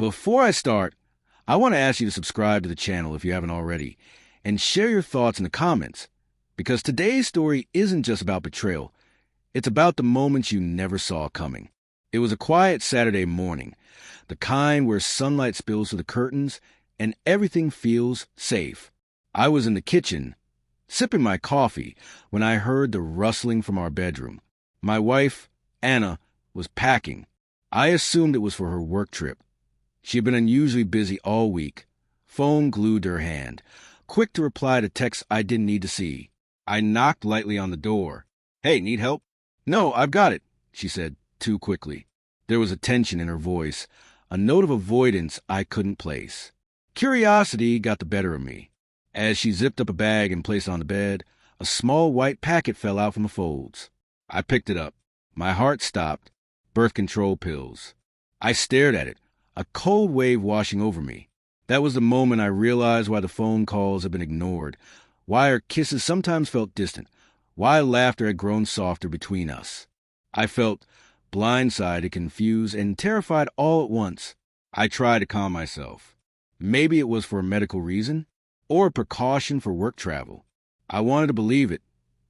Before I start, I want to ask you to subscribe to the channel if you haven't already, and share your thoughts in the comments, because today's story isn't just about betrayal. It's about the moments you never saw coming. It was a quiet Saturday morning, the kind where sunlight spills through the curtains and everything feels safe. I was in the kitchen, sipping my coffee, when I heard the rustling from our bedroom. My wife, Anna, was packing. I assumed it was for her work trip. She had been unusually busy all week, phone glued to her hand, quick to reply to texts I didn't need to see. I knocked lightly on the door. "Hey, need help?" "No, I've got it," she said too quickly. There was a tension in her voice, a note of avoidance I couldn't place. Curiosity got the better of me. As she zipped up a bag and placed it on the bed, a small white packet fell out from the folds. I picked it up. My heart stopped. Birth control pills. I stared at it, a cold wave washing over me. That was the moment I realized why the phone calls had been ignored, why our kisses sometimes felt distant, why laughter had grown softer between us. I felt blindsided, confused, and terrified all at once. I tried to calm myself. Maybe it was for a medical reason, or a precaution for work travel. I wanted to believe it,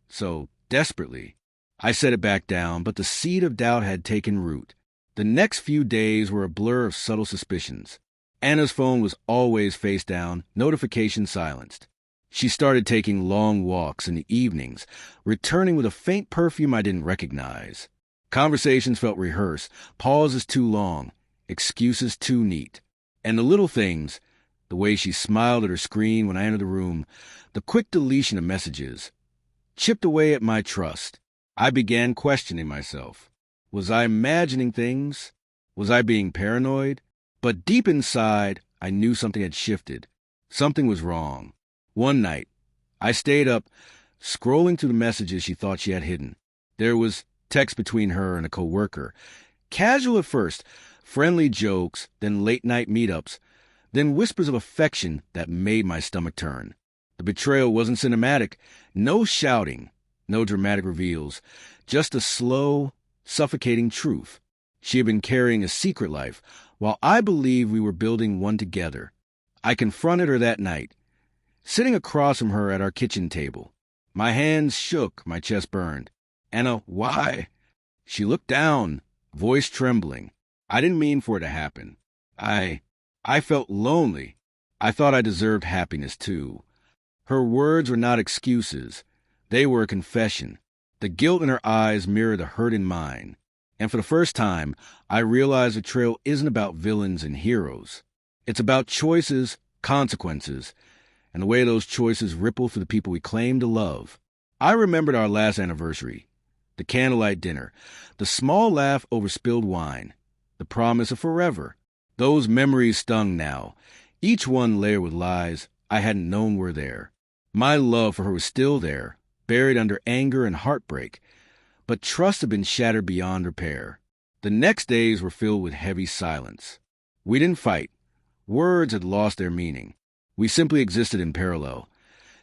so desperately. I set it back down, but the seed of doubt had taken root. The next few days were a blur of subtle suspicions. Anna's phone was always face down, notifications silenced. She started taking long walks in the evenings, returning with a faint perfume I didn't recognize. Conversations felt rehearsed, pauses too long, excuses too neat. And the little things, the way she smiled at her screen when I entered the room, the quick deletion of messages, chipped away at my trust. I began questioning myself. Was I imagining things? Was I being paranoid? But deep inside, I knew something had shifted. Something was wrong. One night, I stayed up, scrolling through the messages she thought she had hidden. There was text between her and a coworker. Casual at first, friendly jokes, then late-night meetups, then whispers of affection that made my stomach turn. The betrayal wasn't cinematic. No shouting, no dramatic reveals, just a slow, suffocating truth. She had been carrying a secret life, while I believed we were building one together. I confronted her that night, sitting across from her at our kitchen table. My hands shook, my chest burned. "Anna, why?" She looked down, voice trembling. "I didn't mean for it to happen. I felt lonely. I thought I deserved happiness, too." Her words were not excuses. They were a confession. The guilt in her eyes mirrored the hurt in mine. And for the first time, I realized betrayal isn't about villains and heroes. It's about choices, consequences, and the way those choices ripple through the people we claim to love. I remembered our last anniversary, the candlelight dinner, the small laugh over spilled wine, the promise of forever. Those memories stung now, each one layered with lies I hadn't known were there. My love for her was still there, buried under anger and heartbreak, but trust had been shattered beyond repair. The next days were filled with heavy silence. We didn't fight. Words had lost their meaning. We simply existed in parallel,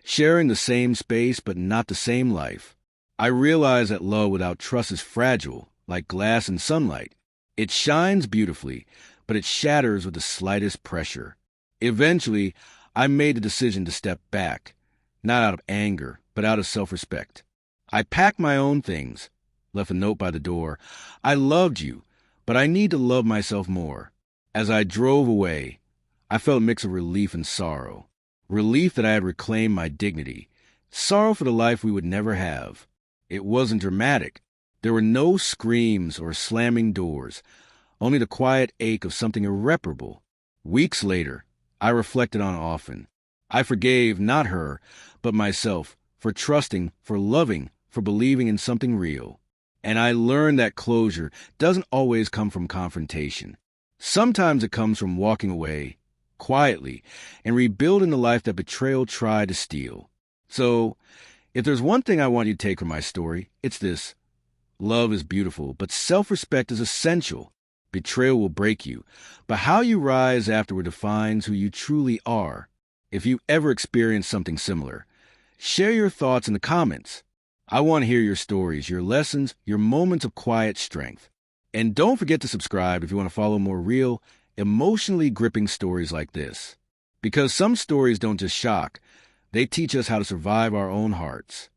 sharing the same space but not the same life. I realized that love without trust is fragile, like glass in sunlight. It shines beautifully, but it shatters with the slightest pressure. Eventually, I made the decision to step back, not out of anger, but out of self-respect. I packed my own things, left a note by the door. "I loved you, but I need to love myself more." As I drove away, I felt a mix of relief and sorrow. Relief that I had reclaimed my dignity. Sorrow for the life we would never have. It wasn't dramatic. There were no screams or slamming doors, only the quiet ache of something irreparable. Weeks later, I reflected on it often. I forgave not her, but myself, for trusting, for loving, for believing in something real. And I learned that closure doesn't always come from confrontation. Sometimes it comes from walking away, quietly, and rebuilding the life that betrayal tried to steal. So, if there's one thing I want you to take from my story, it's this. Love is beautiful, but self-respect is essential. Betrayal will break you, but how you rise afterward defines who you truly are. If you ever experienced something similar, share your thoughts in the comments. I want to hear your stories, your lessons, your moments of quiet strength. And don't forget to subscribe if you want to follow more real emotionally gripping stories like this. Because some stories don't just shock, they teach us how to survive our own hearts.